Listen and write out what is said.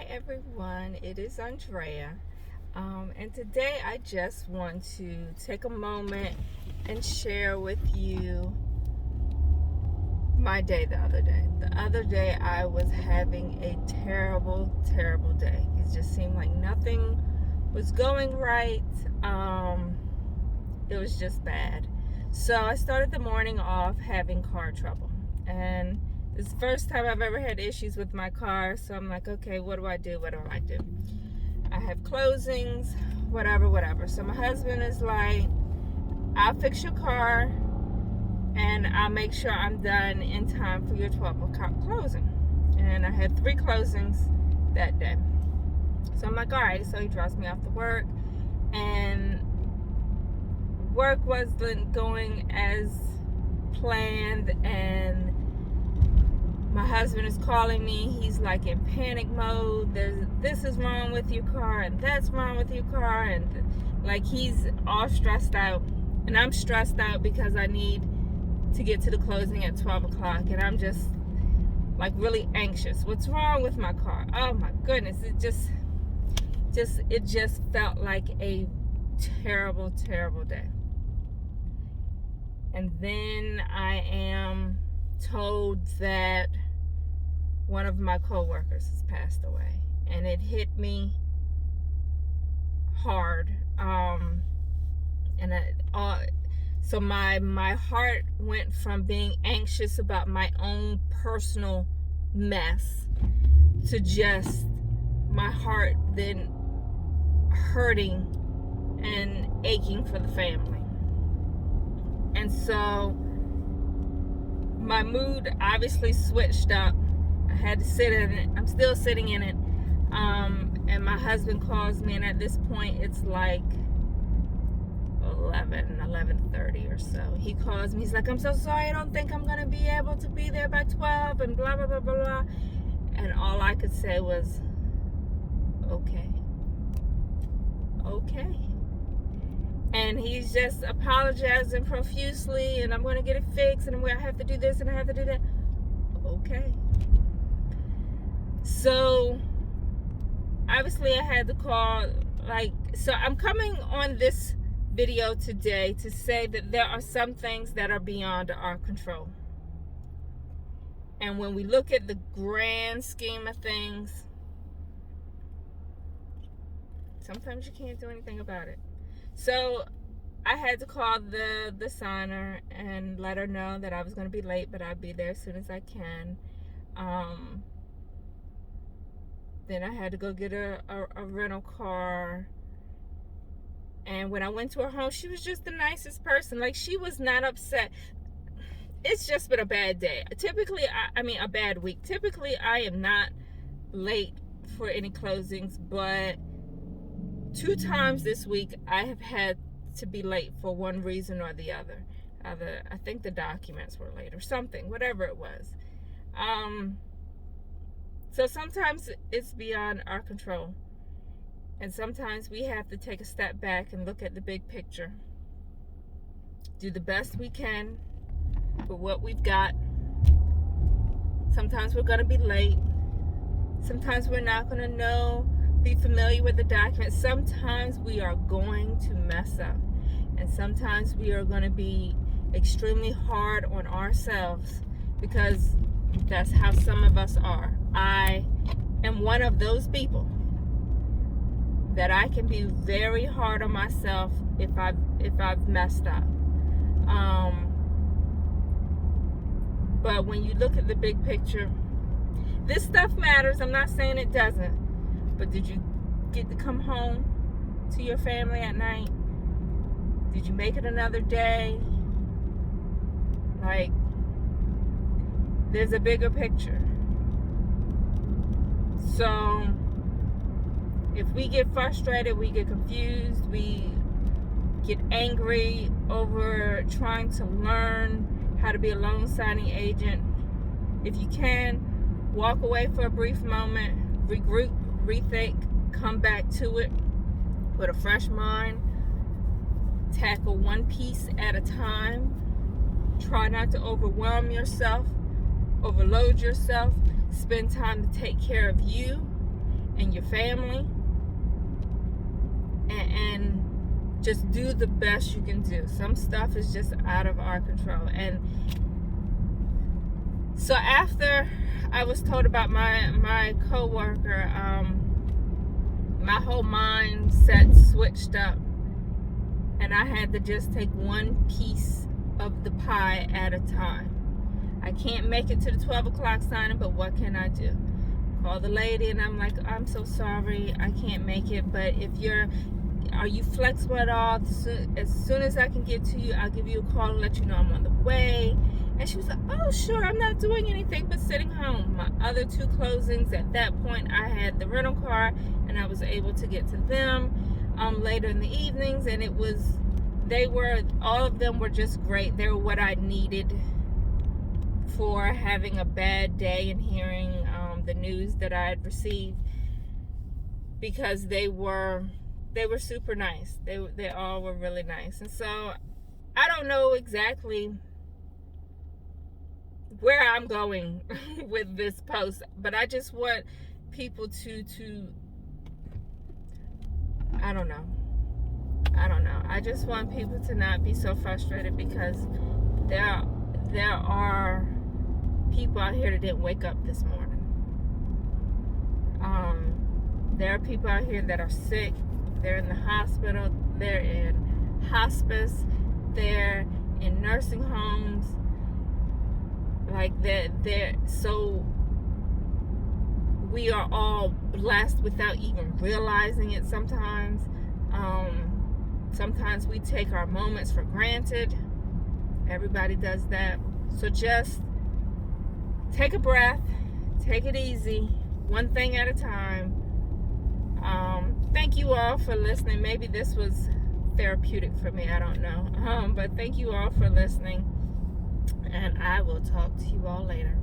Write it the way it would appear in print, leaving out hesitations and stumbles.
everyone, it is Andrea, and today I just want to take a moment and share with you my day the other day. The other day I was having a terrible day. It just seemed like nothing was going right. It was just bad. So I started the morning off having car trouble, and it's the first time I've ever had issues with my car. So I'm like, okay, what do I do? I have closings, whatever. So my husband is like, I'll fix your car and I'll make sure I'm done in time for your 12 o'clock closing. And I had 3 closings that day. So I'm like, all right. So he drops me off to work, and work wasn't going as planned, and my husband is calling me. He's like in panic mode. This is wrong with your car, and that's wrong with your car, and like he's all stressed out, and I'm stressed out because I need to get to the closing at 12 o'clock, and I'm just like really anxious. What's wrong with my car? Oh my goodness, it just felt like a terrible day. And then I am told that one of my coworkers has passed away, and it hit me hard. So my heart went from being anxious about my own personal mess to just my heart then hurting and aching for the family. And so my mood obviously switched up. I had to sit in it. I'm still sitting in it. And my husband calls me, and at this point it's like 11:30 or so. He calls me. He's like, I'm so sorry. I don't think I'm going to be able to be there by 12 and blah, blah, blah, blah, blah. And all I could say was, okay. And he's just apologizing profusely, and I'm going to get it fixed, and I have to do this, and I have to do that. Okay. So, obviously I had to call, so I'm coming on this video today to say that there are some things that are beyond our control. And when we look at the grand scheme of things, sometimes you can't do anything about it. So I had to call the signer and let her know that I was going to be late, but I'd be there as soon as I can. Then I had to go get a rental car. And when I went to her home, she was just the nicest person. Like, she was not upset. It's just been a bad day. Typically, a bad week. Typically, I am not late for any closings, but 2 times this week I have had to be late for one reason or the other. I think the documents were late or something, whatever it was. So sometimes it's beyond our control, and sometimes we have to take a step back and look at the big picture, do the best we can with what we've got. Sometimes we're going to be late. Sometimes we're not going to be familiar with the documents. Sometimes we are going to mess up, and sometimes we are going to be extremely hard on ourselves, because that's how some of us are. I am one of those people that I can be very hard on myself if I've messed up. But when you look at the big picture, this stuff matters. I'm not saying it doesn't. But did you get to come home to your family at night? Did you make it another day? Like, there's a bigger picture. So if we get frustrated, we get confused, we get angry over trying to learn how to be a loan signing agent, if you can, walk away for a brief moment, regroup, rethink, come back to it with a fresh mind, tackle one piece at a time, try not to overwhelm yourself, overload yourself, spend time to take care of you and your family, and just do the best you can do. Some stuff is just out of our control. And so after I was told about my coworker, my whole mindset switched up, and I had to just take one piece of the pie at a time. I can't make it to the 12 o'clock signing, but what can I do? Call the lady, and I'm like, I'm so sorry, I can't make it, but are you flexible at all? As soon as I can get to you, I'll give you a call and let you know I'm on the way. And she was like, oh, sure, I'm not doing anything but sitting home. My other two closings, at that point, I had the rental car, and I was able to get to them later in the evenings, and all of them were just great. They were what I needed for having a bad day and hearing the news that I had received, because they were super nice. They all were really nice. And so I don't know exactly where I'm going with this post, but I just want people to I don't know. I just want people to not be so frustrated, because there are people out here that didn't wake up this morning. There are people out here that are sick. They're in the hospital. They're in hospice. They're in nursing homes. Like that. So we are all blessed without even realizing it sometimes. Sometimes we take our moments for granted. Everybody does that. So just take a breath. Take it easy. One thing at a time. Thank you all for listening. Maybe this was therapeutic for me. I don't know. But thank you all for listening. And I will talk to you all later.